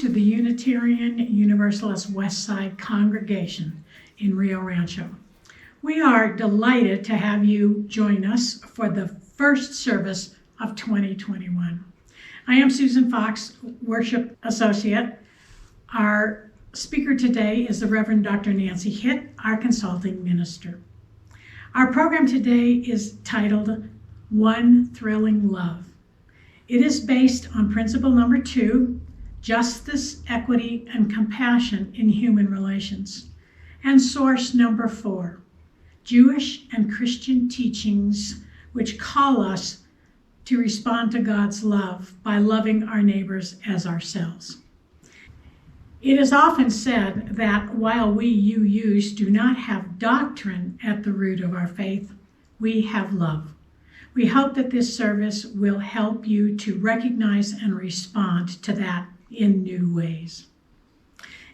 to the Unitarian Universalist West Side congregation in Rio Rancho. We are delighted to have you join us for the first service of 2021. I am Susan Fox, Worship Associate. Our speaker today is the Reverend Dr. Nancy Hitt, our consulting minister. Our program today is titled One Thrilling Love. It is based on principle number 2, justice, equity, and compassion in human relations, and source number 4, Jewish and Christian teachings which call us to respond to God's love by loving our neighbors as ourselves. It is often said that while we UUs do not have doctrine at the root of our faith, we have love. We hope that this service will help you to recognize and respond to that in new ways.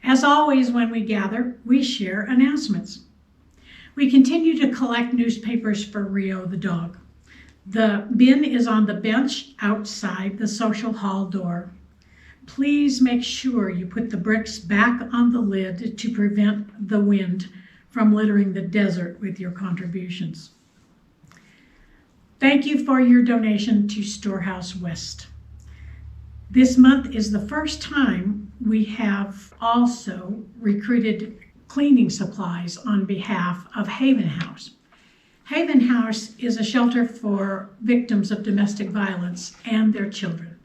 As always, when we gather, we share announcements. We continue to collect newspapers for Rio the dog. The bin is on the bench outside the social hall door. Please make sure you put the bricks back on the lid to prevent the wind from littering the desert with your contributions. Thank you for your donation to Storehouse West. This month is the first time we have also recruited cleaning supplies on behalf of Haven House. Haven House is a shelter for victims of domestic violence and their children.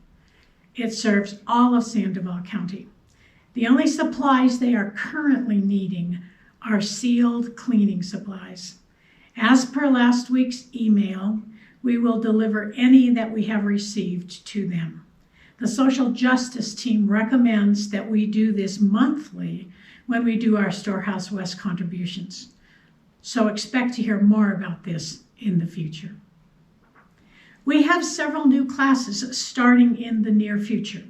It serves all of Sandoval County. The only supplies they are currently needing are sealed cleaning supplies. As per last week's email, we will deliver any that we have received to them. The social justice team recommends that we do this monthly when we do our Storehouse West contributions. So expect to hear more about this in the future. We have several new classes starting in the near future.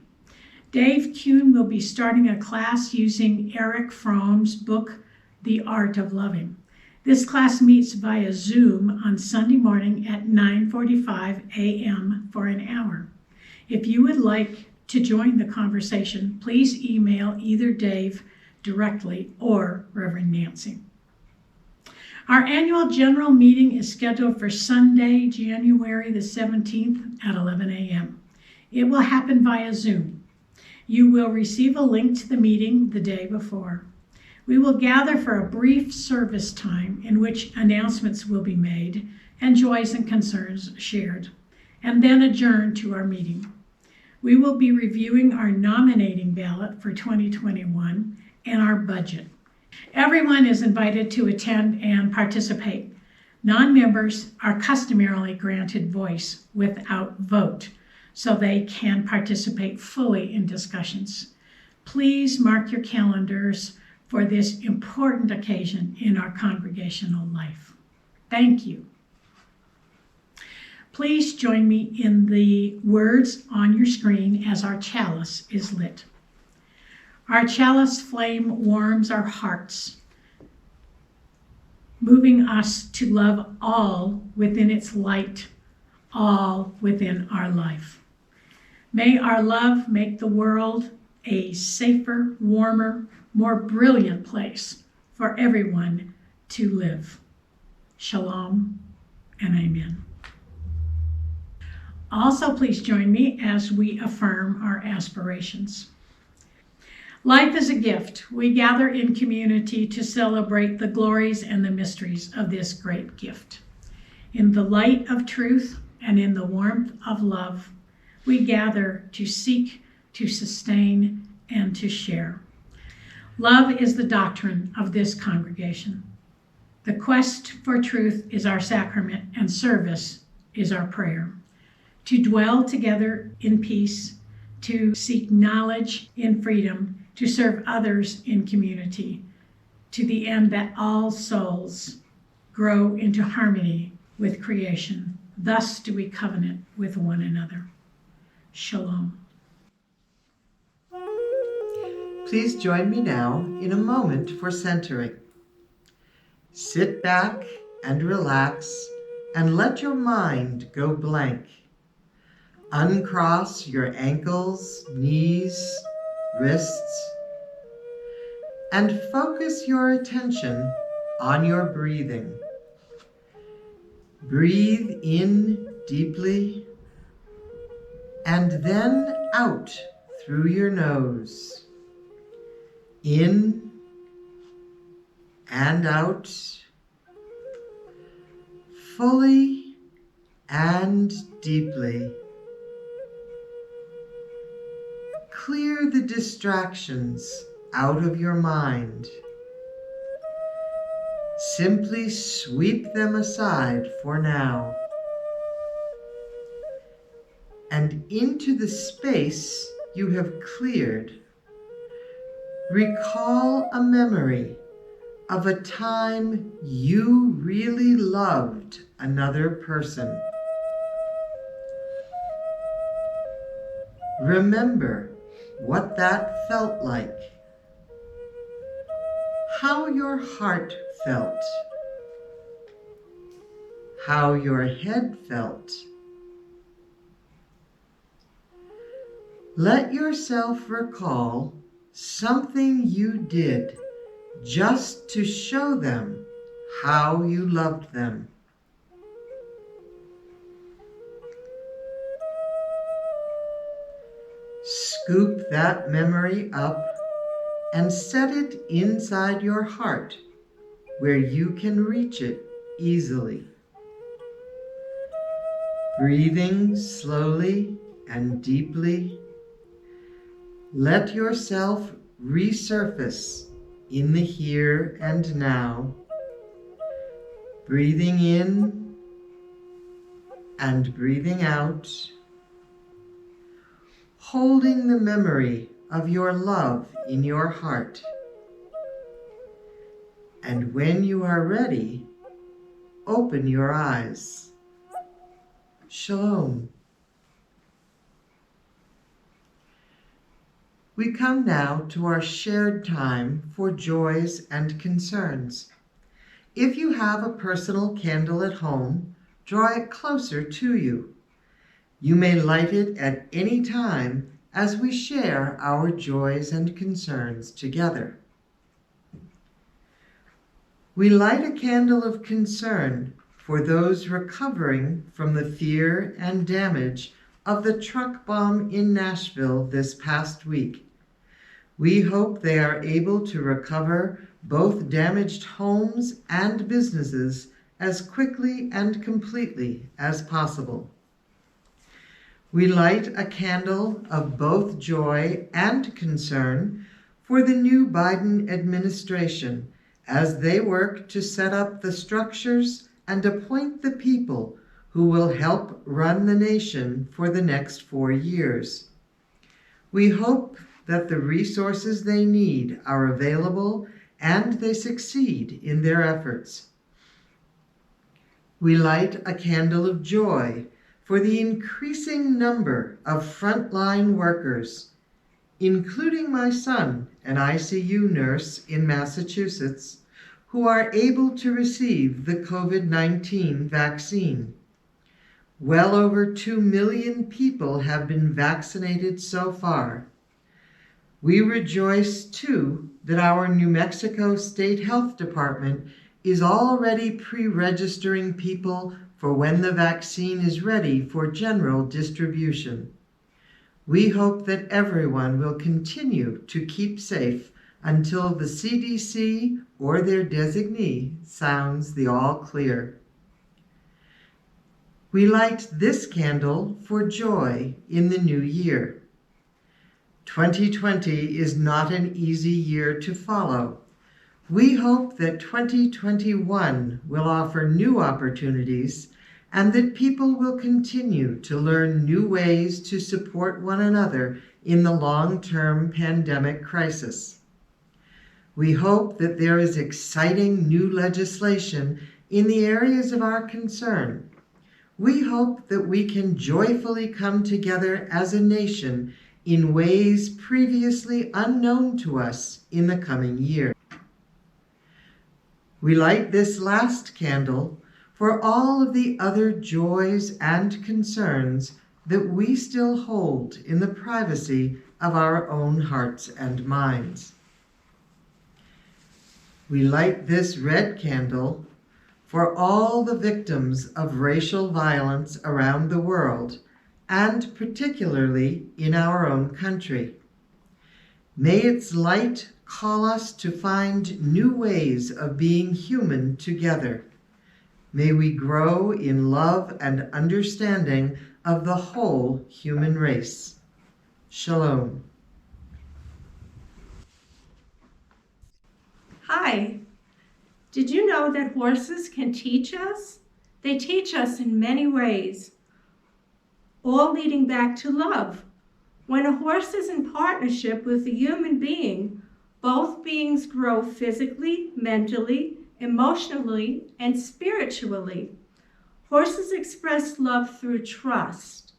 Dave Kuhn will be starting a class using Eric Fromm's book, The Art of Loving. This class meets via Zoom on Sunday morning at 9:45 a.m. for an hour. If you would like to join the conversation, please email either Dave directly or Reverend Nancy. Our annual general meeting is scheduled for Sunday, January the 17th at 11 a.m. It will happen via Zoom. You will receive a link to the meeting the day before. We will gather for a brief service time in which announcements will be made and joys and concerns shared, and then adjourn to our meeting. We will be reviewing our nominating ballot for 2021 and our budget. Everyone is invited to attend and participate. Non-members are customarily granted voice without vote, so they can participate fully in discussions. Please mark your calendars for this important occasion in our congregational life. Thank you. Please join me in the words on your screen as our chalice is lit. Our chalice flame warms our hearts, moving us to love all within its light, all within our life. May our love make the world a safer, warmer, more brilliant place for everyone to live. Shalom and amen. Also, please join me as we affirm our aspirations. Life is a gift. We gather in community to celebrate the glories and the mysteries of this great gift. In the light of truth and in the warmth of love, we gather to seek, to sustain, and to share. Love is the doctrine of this congregation. The quest for truth is our sacrament, and service is our prayer. To dwell together in peace, to seek knowledge in freedom, to serve others in community, to the end that all souls grow into harmony with creation. Thus do we covenant with one another. Shalom. Please join me now in a moment for centering. Sit back and relax and let your mind go blank. Uncross your ankles, knees, wrists, and focus your attention on your breathing. Breathe in deeply and then out through your nose. In and out, fully and deeply. Clear the distractions out of your mind. Simply sweep them aside for now. And into the space you have cleared, recall a memory of a time you really loved another person. Remember what that felt like, how your heart felt, how your head felt. Let yourself recall something you did just to show them how you loved them. Scoop that memory up and set it inside your heart where you can reach it easily. Breathing slowly and deeply, let yourself resurface in the here and now, breathing in and breathing out, holding the memory of your love in your heart. And when you are ready, open your eyes. Shalom. We come now to our shared time for joys and concerns. If you have a personal candle at home, draw it closer to you. You may light it at any time as we share our joys and concerns together. We light a candle of concern for those recovering from the fear and damage of the truck bomb in Nashville this past week. We hope they are able to recover both damaged homes and businesses as quickly and completely as possible. We light a candle of both joy and concern for the new Biden administration as they work to set up the structures and appoint the people who will help run the nation for the next 4 years. We hope that the resources they need are available and they succeed in their efforts. We light a candle of joy for the increasing number of frontline workers, including my son, an ICU nurse in Massachusetts, who are able to receive the COVID-19 vaccine. Well over 2 million people have been vaccinated so far. We rejoice, too, that our New Mexico State Health Department is already pre-registering people for when the vaccine is ready for general distribution. We hope that everyone will continue to keep safe until the CDC or their designee sounds the all clear. We light this candle for joy in the new year. 2020 is not an easy year to follow. We hope that 2021 will offer new opportunities and that people will continue to learn new ways to support one another in the long-term pandemic crisis. We hope that there is exciting new legislation in the areas of our concern. We hope that we can joyfully come together as a nation in ways previously unknown to us in the coming year. We light this last candle for all of the other joys and concerns that we still hold in the privacy of our own hearts and minds. We light this red candle for all the victims of racial violence around the world, and particularly in our own country. May its light call us to find new ways of being human together. May we grow in love and understanding of the whole human race. Shalom. Hi. Did you know that horses can teach us? They teach us in many ways, all leading back to love. When a horse is in partnership with a human being, both beings grow physically, mentally, emotionally, and spiritually. Horses express love through trust.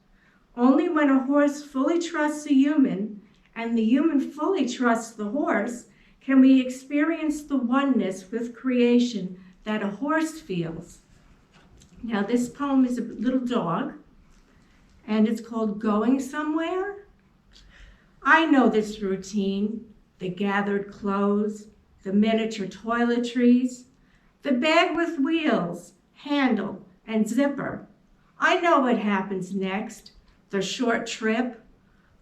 Only when a horse fully trusts a human and the human fully trusts the horse can we experience the oneness with creation that a horse feels. Now, this poem is a little dog, and it's called Going Somewhere. I know this routine, the gathered clothes, the miniature toiletries, the bag with wheels, handle, and zipper. I know what happens next, the short trip,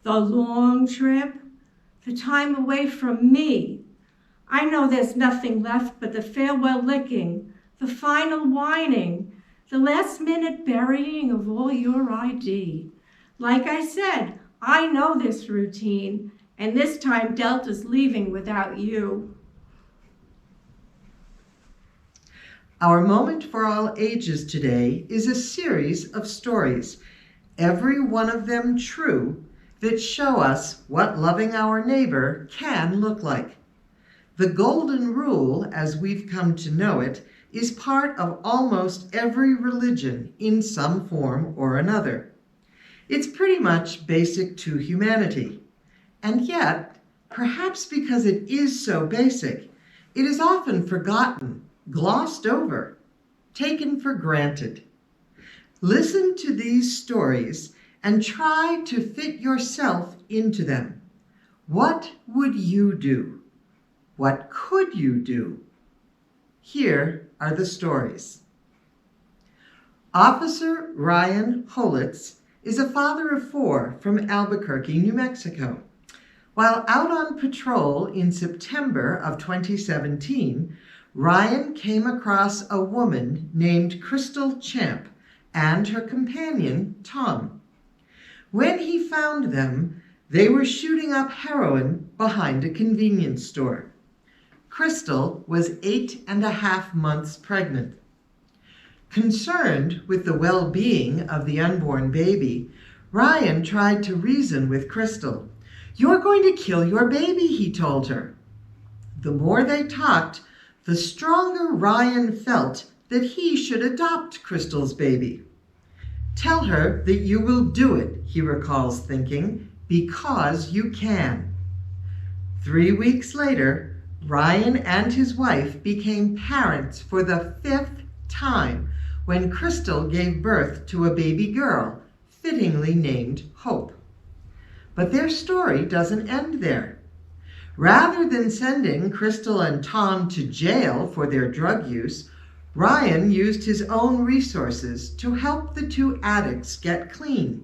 the long trip, the time away from me. I know there's nothing left but the farewell licking, the final whining, the last minute burying of all your ID. Like I said, I know this routine, and this time Delta's leaving without you. Our Moment for All Ages today is a series of stories, every one of them true, that show us what loving our neighbor can look like. The golden rule, as we've come to know it, is part of almost every religion in some form or another. It's pretty much basic to humanity. And yet, perhaps because it is so basic, it is often forgotten, glossed over, taken for granted. Listen to these stories and try to fit yourself into them. What would you do? What could you do? Here are the stories. Officer Ryan Holitz is a father of 4 from Albuquerque, New Mexico. While out on patrol in September of 2017, Ryan came across a woman named Crystal Champ and her companion, Tom. When he found them, they were shooting up heroin behind a convenience store. Crystal was 8.5 months pregnant. Concerned with the well-being of the unborn baby, Ryan tried to reason with Crystal. "You're going to kill your baby," he told her. The more they talked, the stronger Ryan felt that he should adopt Crystal's baby. "Tell her that you will do it," he recalls thinking, "because you can." 3 weeks later, Ryan and his wife became parents for the 5th time when Crystal gave birth to a baby girl, fittingly named Hope. But their story doesn't end there. Rather than sending Crystal and Tom to jail for their drug use, Ryan used his own resources to help the 2 addicts get clean.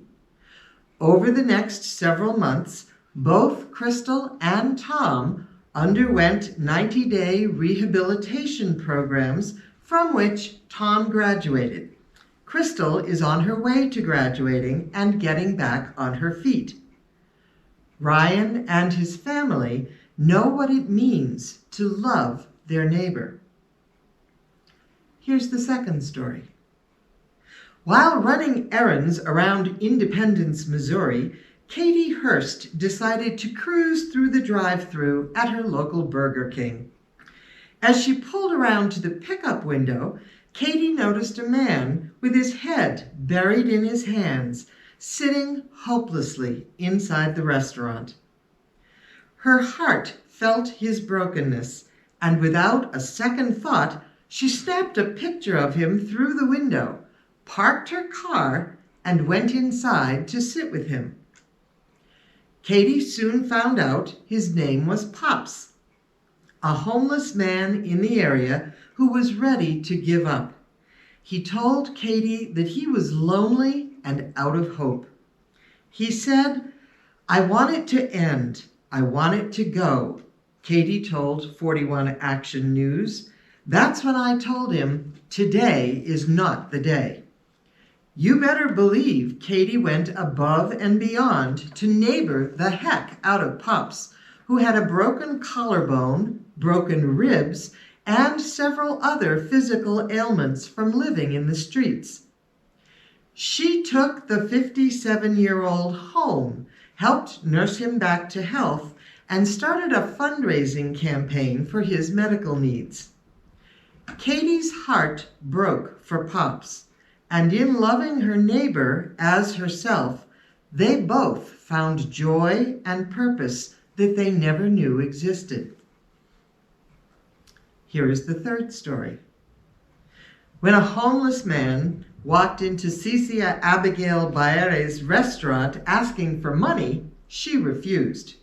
Over the next several months, both Crystal and Tom underwent 90-day rehabilitation programs from which Tom graduated. Crystal is on her way to graduating and getting back on her feet. Ryan and his family know what it means to love their neighbor. Here's the second story. While running errands around Independence, Missouri, Katie Hurst decided to cruise through the drive-thru at her local Burger King. As she pulled around to the pickup window, Katie noticed a man with his head buried in his hands, sitting hopelessly inside the restaurant. Her heart felt his brokenness, and without a second thought, she snapped a picture of him through the window, parked her car, and went inside to sit with him. Katie soon found out his name was Pops, a homeless man in the area who was ready to give up. He told Katie that he was lonely and out of hope. He said, "I want it to end. I want it to go," Katie told 41 Action News. That's when I told him, today is not the day. You better believe Katie went above and beyond to neighbor the heck out of Pops, who had a broken collarbone, broken ribs, and several other physical ailments from living in the streets. She took the 57-year-old home, helped nurse him back to health, and started a fundraising campaign for his medical needs. Katie's heart broke for Pops, and in loving her neighbor as herself, they both found joy and purpose that they never knew existed. Here is the third story. When a homeless man walked into Cicia Abigail Baere's restaurant asking for money, she refused.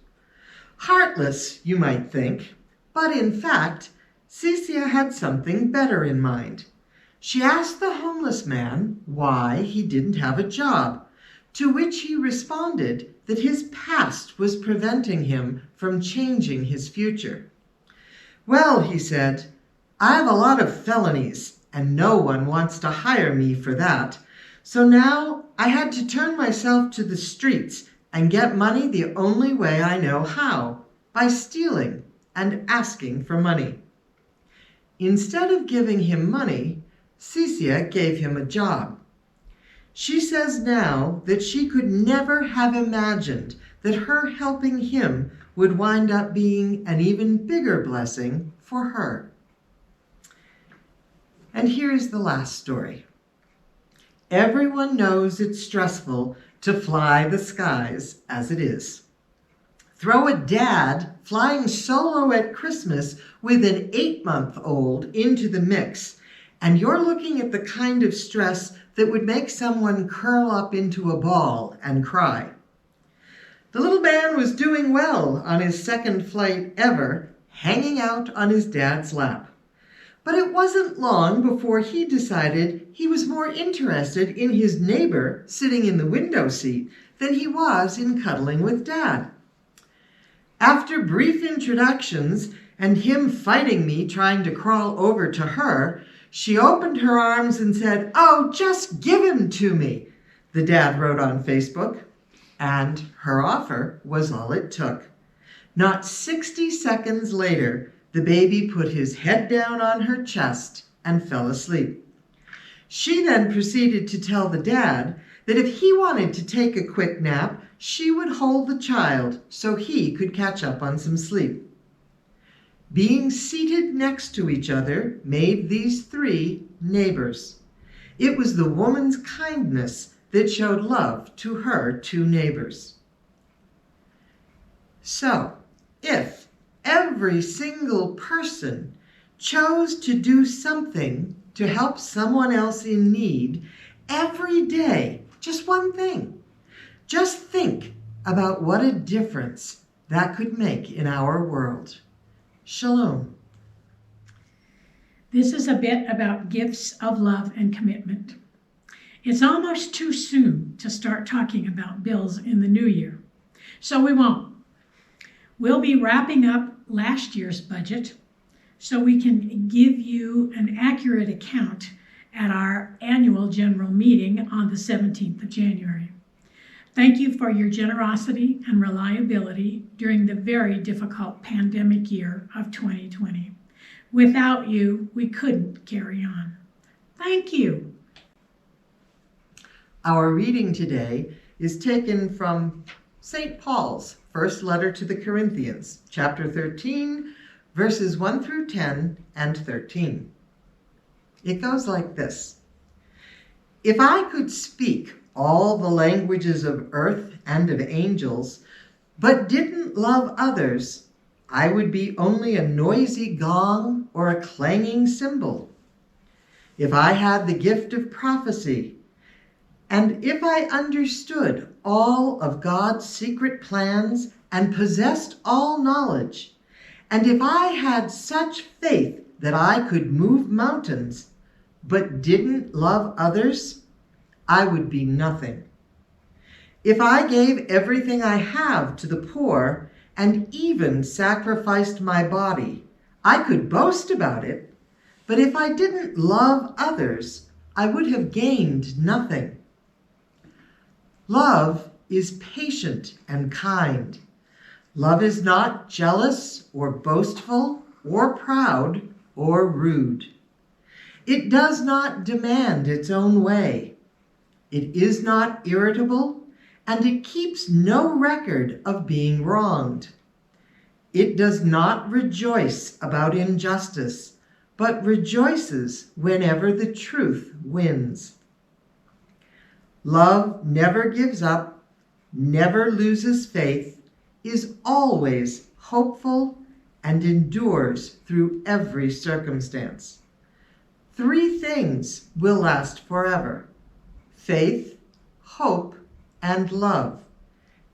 Heartless, you might think, but in fact, Cicia had something better in mind. She asked the homeless man why he didn't have a job, to which he responded that his past was preventing him from changing his future. "Well," he said, "I have a lot of felonies, and no one wants to hire me for that. So now I had to turn myself to the streets and get money the only way I know how, by stealing and asking for money." Instead of giving him money, Cicia gave him a job. She says now that she could never have imagined that her helping him would wind up being an even bigger blessing for her. And here's the last story. Everyone knows it's stressful to fly the skies as it is. Throw a dad flying solo at Christmas with an 8-month-old into the mix, and you're looking at the kind of stress that would make someone curl up into a ball and cry. The little man was doing well on his second flight ever, hanging out on his dad's lap. But it wasn't long before he decided he was more interested in his neighbor sitting in the window seat than he was in cuddling with Dad. After brief introductions and him fighting me trying to crawl over to her, she opened her arms and said, "Oh, just give him to me," the dad wrote on Facebook. And her offer was all it took. Not 60 seconds later, the baby put his head down on her chest and fell asleep. She then proceeded to tell the dad that if he wanted to take a quick nap, she would hold the child so he could catch up on some sleep. Being seated next to each other made these three neighbors. It was the woman's kindness that showed love to her two neighbors. So, if every single person chose to do something to help someone else in need every day, just one thing, just think about what a difference that could make in our world. Shalom. This is a bit about gifts of love and commitment. It's almost too soon to start talking about bills in the new year, so we won't. We'll be wrapping up last year's budget so we can give you an accurate account at our annual general meeting on the 17th of January. Thank you for your generosity and reliability during the very difficult pandemic year of 2020. Without you, we couldn't carry on. Thank you. Our reading today is taken from St. Paul's first letter to the Corinthians, chapter 13, verses 1 through 10 and 13. It goes like this. If I could speak all the languages of earth and of angels, but didn't love others, I would be only a noisy gong or a clanging cymbal. If I had the gift of prophecy And if I understood all of God's secret plans and possessed all knowledge, and if I had such faith that I could move mountains, but didn't love others, I would be nothing. If I gave everything I have to the poor and even sacrificed my body, I could boast about it. But if I didn't love others, I would have gained nothing. Love is patient and kind. Love is not jealous or boastful or proud or rude. It does not demand its own way. It is not irritable, and it keeps no record of being wronged. It does not rejoice about injustice, but rejoices whenever the truth wins. Love never gives up, never loses faith, is always hopeful, and endures through every circumstance. 3 things will last forever: faith, hope, and love.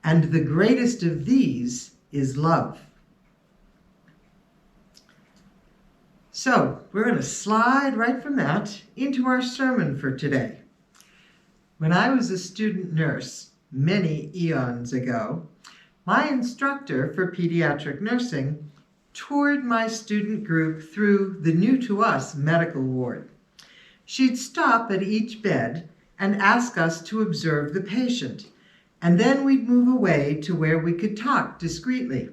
And the greatest of these is love. So we're going to slide right from that into our sermon for today. When I was a student nurse many eons ago, my instructor for pediatric nursing toured my student group through the new-to-us medical ward. She'd stop at each bed and ask us to observe the patient, and then we'd move away to where we could talk discreetly.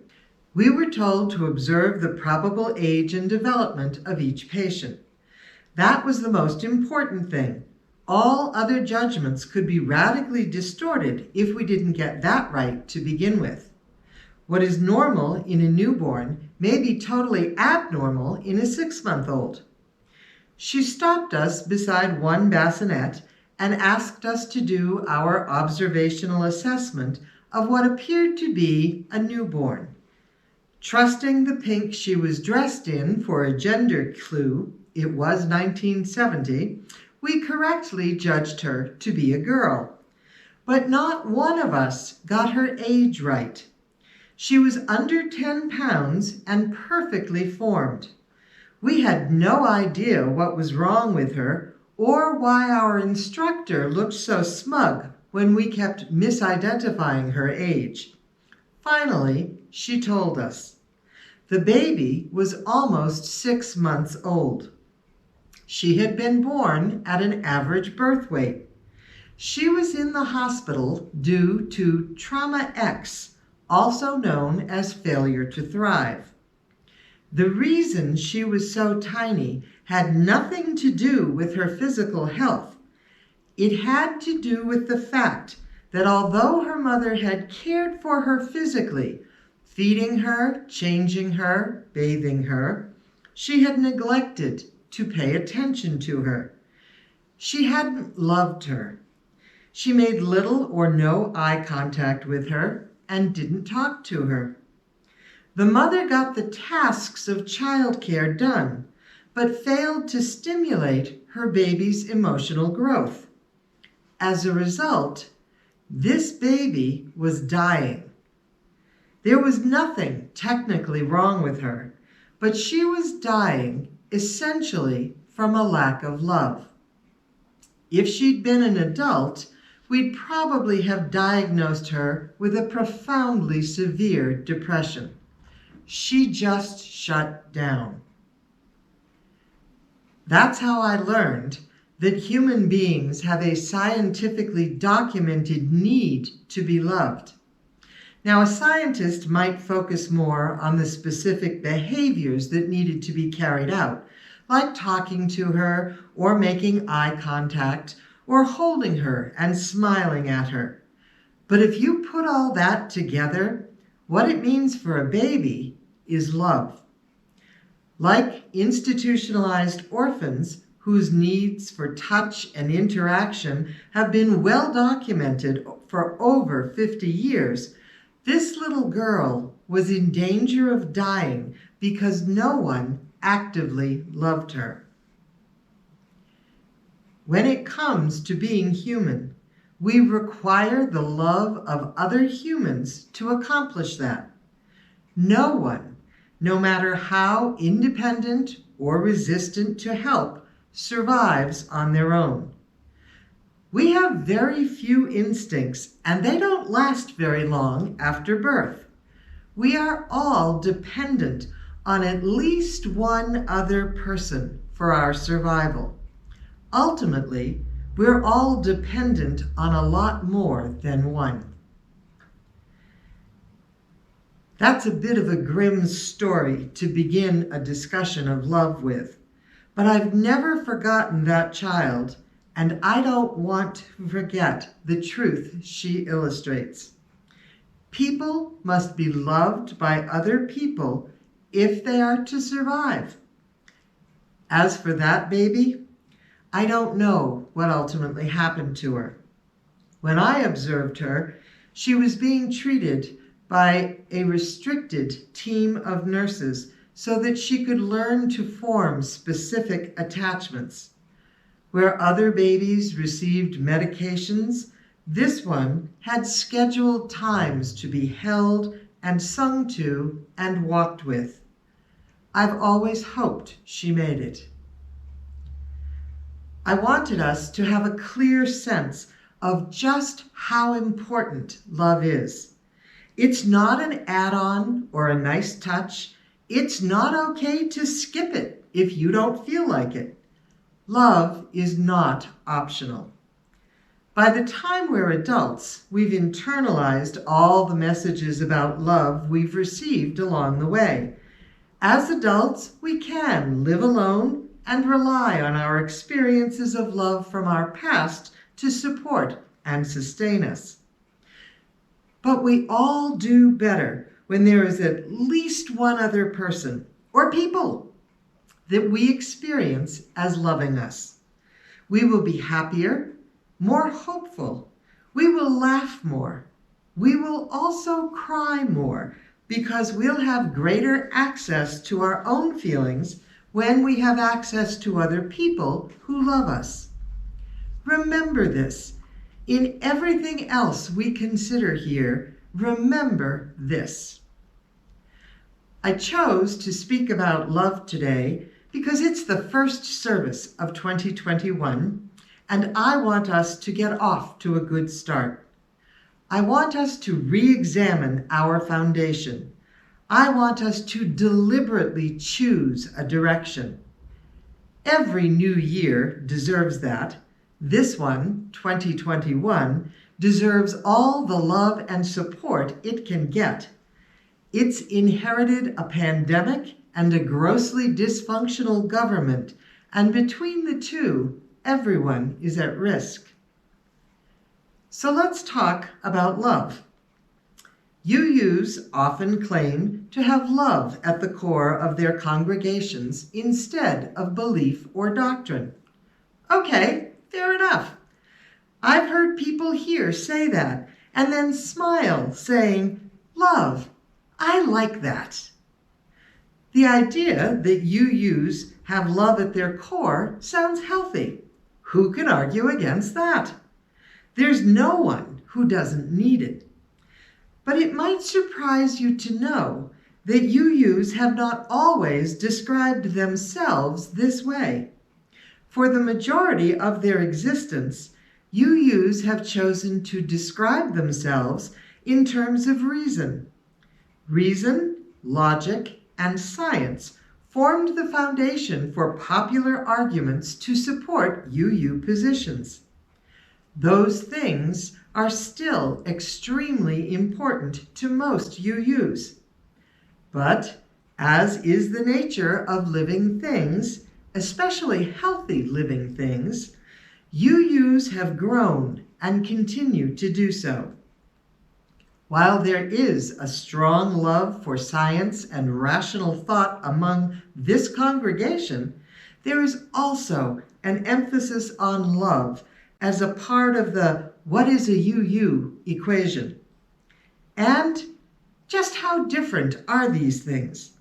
We were told to observe the probable age and development of each patient. That was the most important thing. All other judgments could be radically distorted if we didn't get that right to begin with. What is normal in a newborn may be totally abnormal in a 6-month-old. She stopped us beside one bassinet and asked us to do our observational assessment of what appeared to be a newborn. Trusting the pink she was dressed in for a gender clue, it was 1970, we correctly judged her to be a girl. But not one of us got her age right. She was under 10 pounds and perfectly formed. We had no idea what was wrong with her or why our instructor looked so smug when we kept misidentifying her age. Finally, she told us. The baby was almost 6 months old. She had been born at an average birth weight. She was in the hospital due to trauma X, also known as failure to thrive. The reason she was so tiny had nothing to do with her physical health. It had to do with the fact that although her mother had cared for her physically, feeding her, changing her, bathing her, she had neglected to pay attention to her. She hadn't loved her. She made little or no eye contact with her and didn't talk to her. The mother got the tasks of childcare done, but failed to stimulate her baby's emotional growth. As a result, this baby was dying. There was nothing technically wrong with her, but she was dying essentially from a lack of love. If she'd been an adult, we'd probably have diagnosed her with a profoundly severe depression. She just shut down. That's how I learned that human beings have a scientifically documented need to be loved. Now, a scientist might focus more on the specific behaviors that needed to be carried out, like talking to her or making eye contact or holding her and smiling at her. But if you put all that together, what it means for a baby is love. Like institutionalized orphans whose needs for touch and interaction have been well documented for over 50 years, this little girl was in danger of dying because no one actively loved her. When it comes to being human, We require the love of other humans to accomplish that. No one, no matter how independent or resistant to help, survives on their own. We have very few instincts, and they don't last very long after birth. We are all dependent on at least one other person for our survival. Ultimately, we're all dependent on a lot more than one. That's a bit of a grim story to begin a discussion of love with, but I've never forgotten that child, and I don't want to forget the truth she illustrates. People must be loved by other people if they are to survive. As for that baby, I don't know what ultimately happened to her. When I observed her, she was being treated by a restricted team of nurses so that she could learn to form specific attachments. Where other babies received medications, this one had scheduled times to be held and sung to and walked with. I've always hoped she made it. I wanted us to have a clear sense of just how important love is. It's not an add-on or a nice touch. It's not okay to skip it if you don't feel like it. Love is not optional. By the time we're adults, we've internalized all the messages about love we've received along the way. As adults, we can live alone and rely on our experiences of love from our past to support and sustain us. But we all do better when there is at least one other person or people that we experience as loving us. We will be happier, more hopeful. We will laugh more. We will also cry more because we'll have greater access to our own feelings when we have access to other people who love us. Remember this. In everything else we consider here, remember this. I chose to speak about love today because it's the first service of 2021, and I want us to get off to a good start. I want us to re-examine our foundation. I want us to deliberately choose a direction. Every new year deserves that. This one, 2021, deserves all the love and support it can get. It's inherited a pandemic and a grossly dysfunctional government, and between the two, everyone is at risk. So let's talk about love. UUs often claim to have love at the core of their congregations instead of belief or doctrine. Okay, fair enough. I've heard people here say that and then smile, saying, "Love, I like that." The idea that UUs have love at their core sounds healthy. Who can argue against that? There's no one who doesn't need it. But it might surprise you to know that UUs have not always described themselves this way. For the majority of their existence, UUs have chosen to describe themselves in terms of reason. Reason, logic, and science formed the foundation for popular arguments to support UU positions. Those things are still extremely important to most UUs. But, as is the nature of living things, especially healthy living things, UUs have grown and continue to do so. While there is a strong love for science and rational thought among this congregation, there is also an emphasis on love as a part of the "what is a UU" equation. And just how different are these things?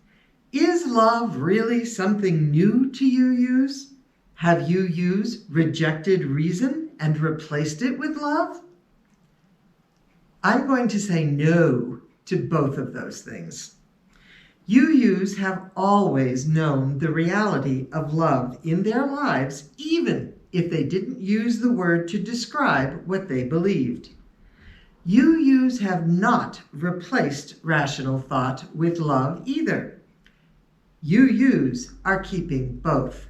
Is love really something new to UUs? Have UUs rejected reason and replaced it with love? I'm going to say no to both of those things. UUs have always known the reality of love in their lives, even if they didn't use the word to describe what they believed. UUs have not replaced rational thought with love either. UUs are keeping both.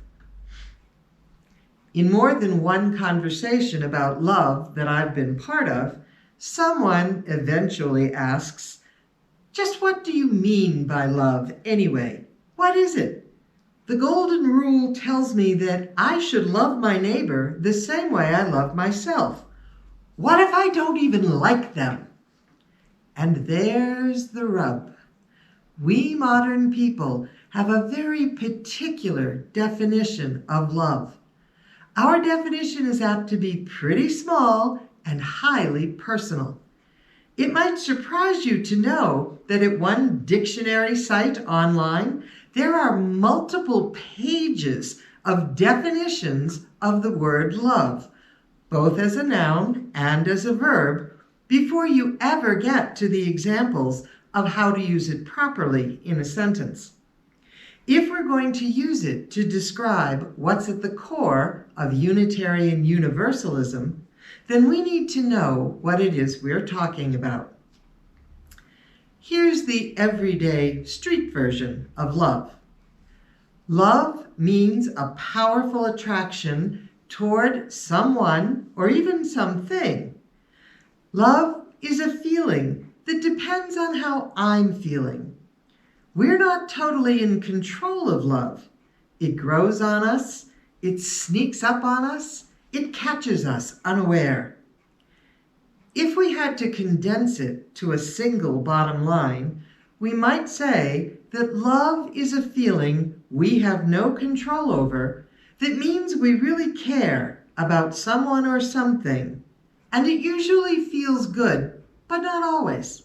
In more than one conversation about love that I've been part of, someone eventually asks, "Just what do you mean by love anyway? What is it? The golden rule tells me that I should love my neighbor the same way I love myself. What if I don't even like them?" And there's the rub. We modern people have a very particular definition of love. Our definition is apt to be pretty small and highly personal. It might surprise you to know that at one dictionary site online, there are multiple pages of definitions of the word love, both as a noun and as a verb, before you ever get to the examples of how to use it properly in a sentence. If we're going to use it to describe what's at the core of Unitarian Universalism, then we need to know what it is we're talking about. Here's the everyday street version of love. Love means a powerful attraction toward someone or even something. Love is a feeling that depends on how I'm feeling. We're not totally in control of love. It grows on us, it sneaks up on us, it catches us unaware. If we had to condense it to a single bottom line, we might say that love is a feeling we have no control over that means we really care about someone or something, and it usually feels good, but not always.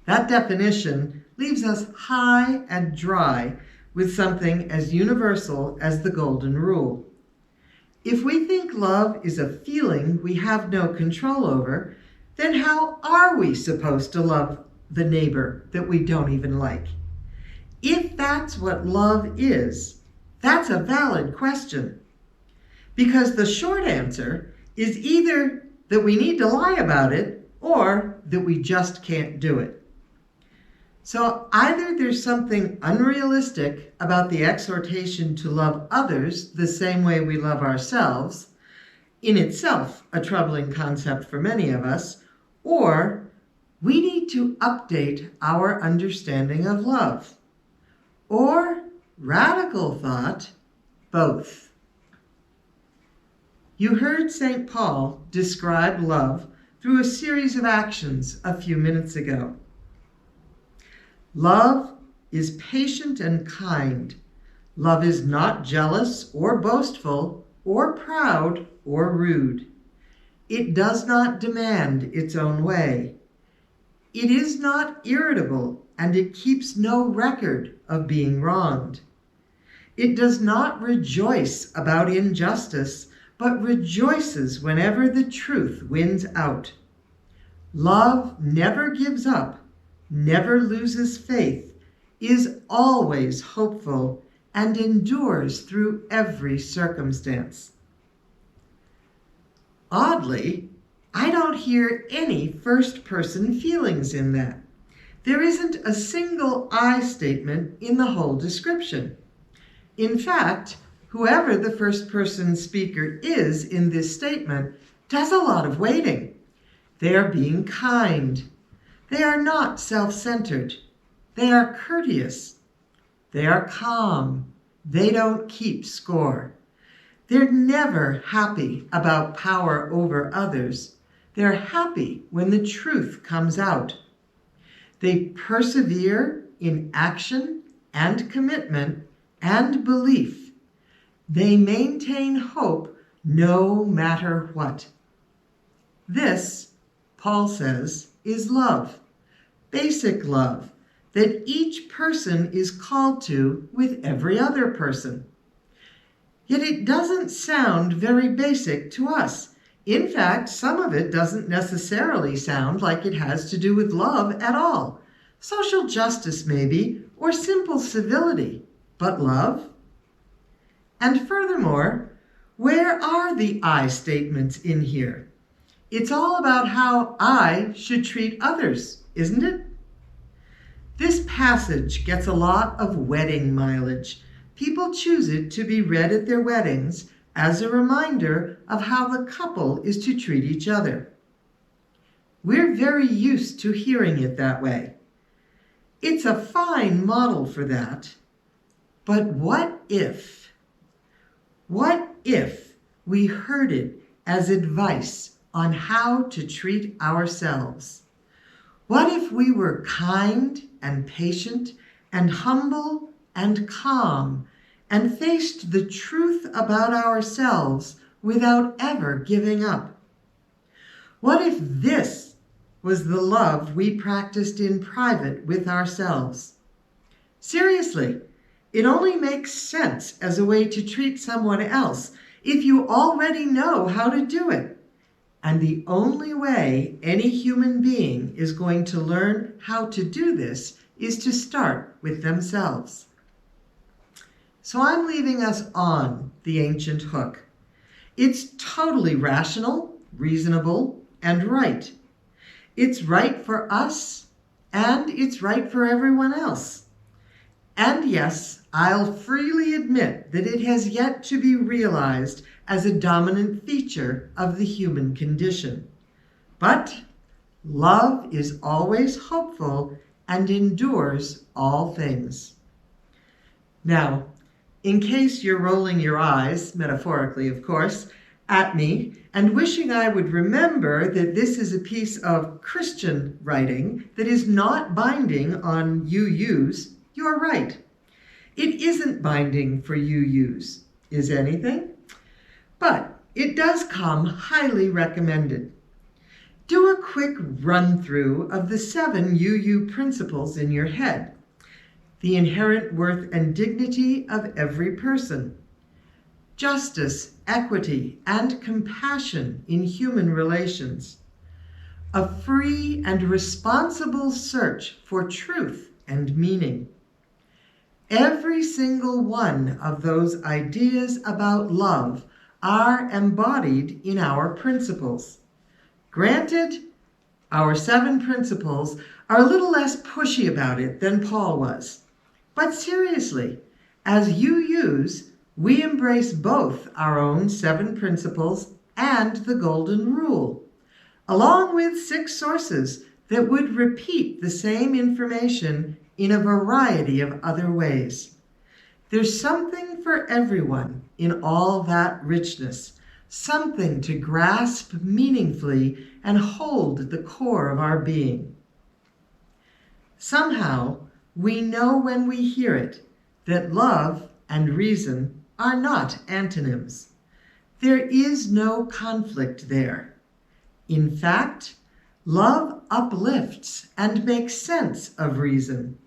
That definition leaves us high and dry with something as universal as the golden rule. If we think love is a feeling we have no control over, then how are we supposed to love the neighbor that we don't even like? If that's what love is, that's a valid question. Because the short answer is either that we need to lie about it or that we just can't do it. So either there's something unrealistic about the exhortation to love others the same way we love ourselves, in itself a troubling concept for many of us, or we need to update our understanding of love. Or, radical thought, both. You heard St. Paul describe love through a series of actions a few minutes ago. Love is patient and kind. Love is not jealous or boastful or proud or rude. It does not demand its own way. It is not irritable, and it keeps no record of being wronged. It does not rejoice about injustice, but rejoices whenever the truth wins out. Love never gives up, never loses faith, is always hopeful, and endures through every circumstance. Oddly, I don't hear any first-person feelings in that. There isn't a single I statement in the whole description. In fact, whoever the first-person speaker is in this statement does a lot of waiting. They are being kind. They are not self-centered. They are courteous. They are calm. They don't keep score. They're never happy about power over others. They're happy when the truth comes out. They persevere in action and commitment and belief. They maintain hope no matter what. This, Paul says, is love, basic love, that each person is called to with every other person. Yet it doesn't sound very basic to us. In fact, some of it doesn't necessarily sound like it has to do with love at all. Social justice, maybe, or simple civility. But love? And furthermore, where are the I statements in here? It's all about how I should treat others, isn't it? This passage gets a lot of wedding mileage. People choose it to be read at their weddings as a reminder of how the couple is to treat each other. We're very used to hearing it that way. It's a fine model for that. But what if we heard it as advice on how to treat ourselves? What if we were kind and patient and humble and calm and faced the truth about ourselves without ever giving up? What if this was the love we practiced in private with ourselves? Seriously, it only makes sense as a way to treat someone else if you already know how to do it. And the only way any human being is going to learn how to do this is to start with themselves. So I'm leaving us on the ancient hook. It's totally rational, reasonable, and right. It's right for us, and it's right for everyone else. And yes, I'll freely admit that it has yet to be realized as a dominant feature of the human condition. But love is always hopeful and endures all things. Now, in case you're rolling your eyes, metaphorically of course, at me and wishing I would remember that this is a piece of Christian writing that is not binding on UUs, you're right. It isn't binding for UUs, is anything? But it does come highly recommended. Do a quick run-through of the 7 UU principles in your head. The inherent worth and dignity of every person. Justice, equity, and compassion in human relations. A free and responsible search for truth and meaning. Every single one of those ideas about love are embodied in our principles. Granted, our 7 principles are a little less pushy about it than Paul was. But seriously, as UUs, we embrace both our own 7 principles and the Golden Rule, along with 6 sources that would repeat the same information in a variety of other ways. There's something for everyone in all that richness, something to grasp meaningfully and hold the core of our being. Somehow, we know when we hear it that love and reason are not antonyms. There is no conflict there. In fact, love uplifts and makes sense of reason.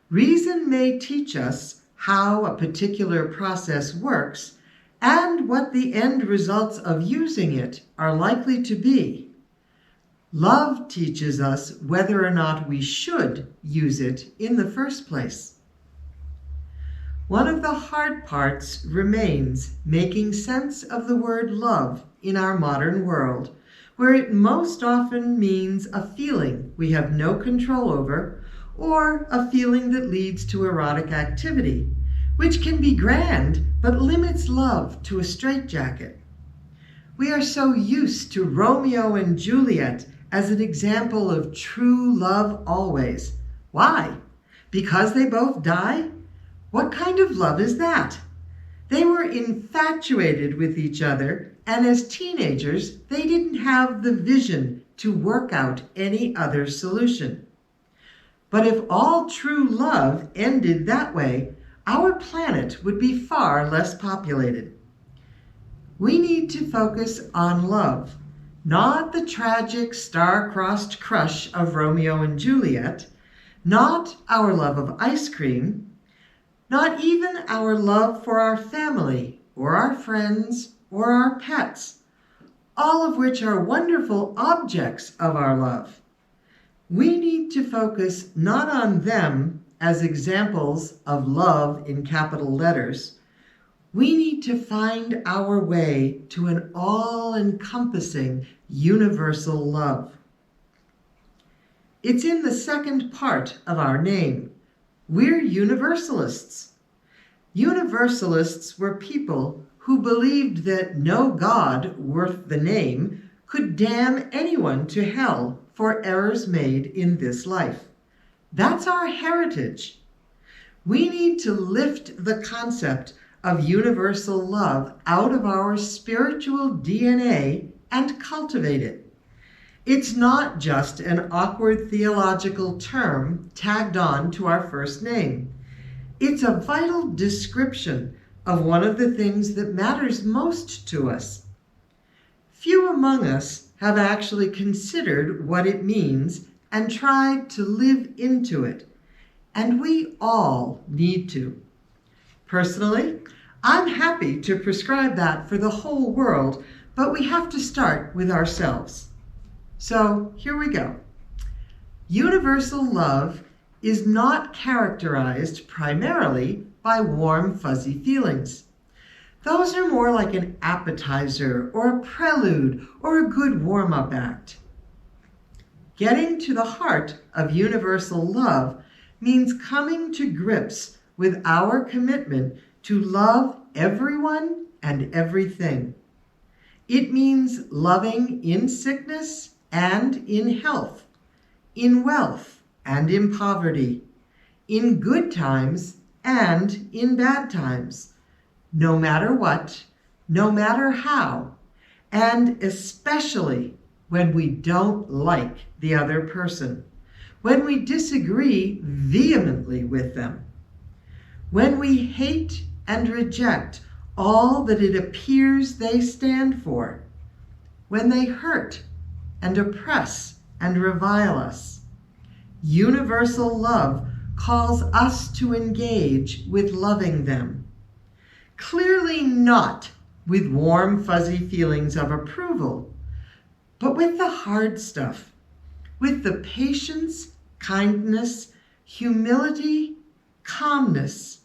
Reason may teach us how a particular process works and what the end results of using it are likely to be. Love teaches us whether or not we should use it in the first place. One of the hard parts remains making sense of the word love in our modern world, where it most often means a feeling we have no control over, or a feeling that leads to erotic activity, which can be grand but limits love to a straitjacket. We are so used to Romeo and Juliet as an example of true love always. Why? Because they both die? What kind of love is that? They were infatuated with each other, and as teenagers, they didn't have the vision to work out any other solution. But if all true love ended that way, our planet would be far less populated. We need to focus on love, not the tragic star-crossed crush of Romeo and Juliet, not our love of ice cream, not even our love for our family or our friends or our pets. all of which are wonderful objects of our love. We need to focus not on them as examples of love in capital letters. We need to find our way to an all-encompassing universal love. It's in the second part of our name. We're Universalists. Universalists were people who believed that no God worth the name could damn anyone to hell for errors made in this life. That's our heritage. We need to lift the concept of universal love out of our spiritual DNA and cultivate it. It's not just an awkward theological term tagged on to our first name. It's a vital description of one of the things that matters most to us. Few among us have actually considered what it means and tried to live into it, and we all need to. Personally, I'm happy to prescribe that for the whole world, but we have to start with ourselves. So here we go. Universal love is not characterized primarily by warm, fuzzy feelings. Those are more like an appetizer or a prelude or a good warm-up act. Getting to the heart of universal love means coming to grips with our commitment to love everyone and everything. It means loving in sickness and in health, in wealth and in poverty, in good times and in bad times, no matter what, no matter how, and especially when we don't like the other person, when we disagree vehemently with them, when we hate and reject all that it appears they stand for, when they hurt and oppress and revile us. Universal love calls us to engage with loving them. Clearly not with warm, fuzzy feelings of approval, but with the hard stuff, with the patience, kindness, humility, calmness,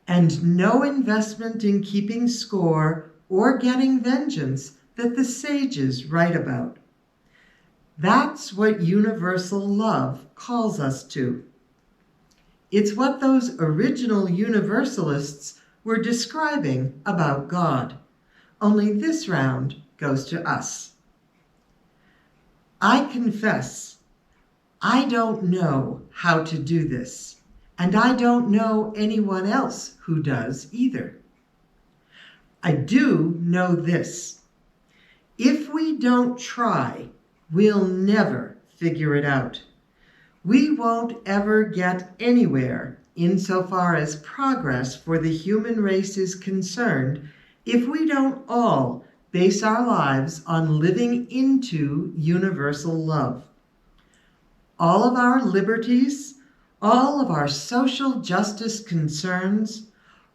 and no investment in keeping score or getting vengeance that the sages write about. That's what universal love calls us to. It's what those original Universalists were describing about God, only this round goes to us. I confess, I don't know how to do this, and I don't know anyone else who does either. I do know this. If we don't try, we'll never figure it out. We won't ever get anywhere insofar as progress for the human race is concerned if we don't all base our lives on living into universal love. All of our liberties, all of our social justice concerns,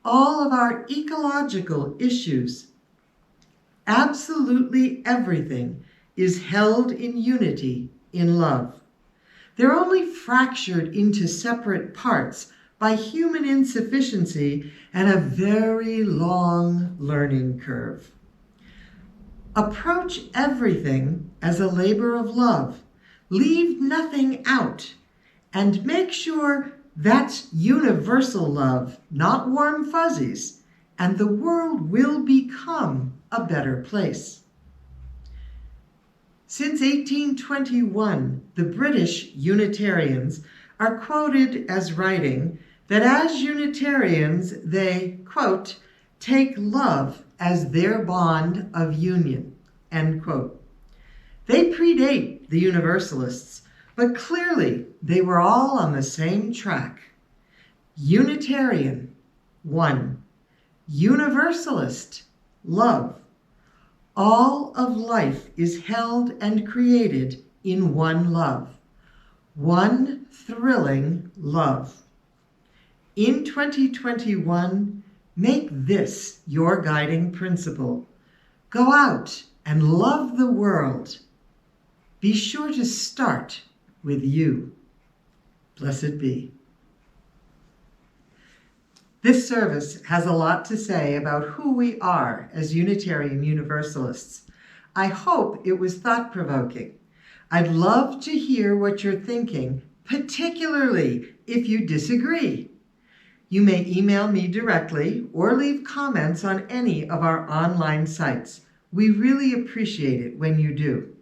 all of our ecological issues, absolutely everything is held in unity in love. They're only fractured into separate parts by human insufficiency and a very long learning curve. Approach everything as a labor of love. Leave nothing out, and make sure that's universal love, not warm fuzzies, and the world will become a better place. Since 1821, the British Unitarians are quoted as writing that as Unitarians, they, quote, take love as their bond of union, end quote. They predate the Universalists, but clearly they were all on the same track. Unitarian, one. Universalist, love. All of life is held and created in one love. One thrilling love. In 2021, make this your guiding principle. Go out and love the world, be sure to start with you. Blessed be. This service has a lot to say about who we are as Unitarian Universalists. I hope it was thought-provoking. I'd love to hear what you're thinking, particularly if you disagree. You may email me directly or leave comments on any of our online sites. We really appreciate it when you do.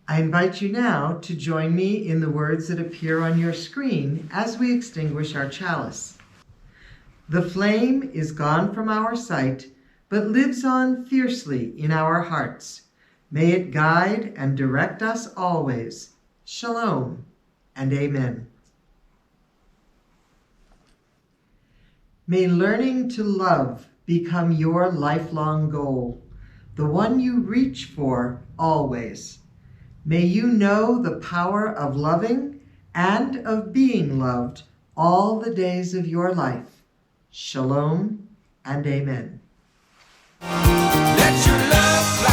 I invite you now to join me in the words that appear on your screen as we extinguish our chalice. The flame is gone from our sight, but lives on fiercely in our hearts. May it guide and direct us always. Shalom and amen. May learning to love become your lifelong goal, the one you reach for always. May you know the power of loving and of being loved all the days of your life. Shalom and amen. Let your love fly.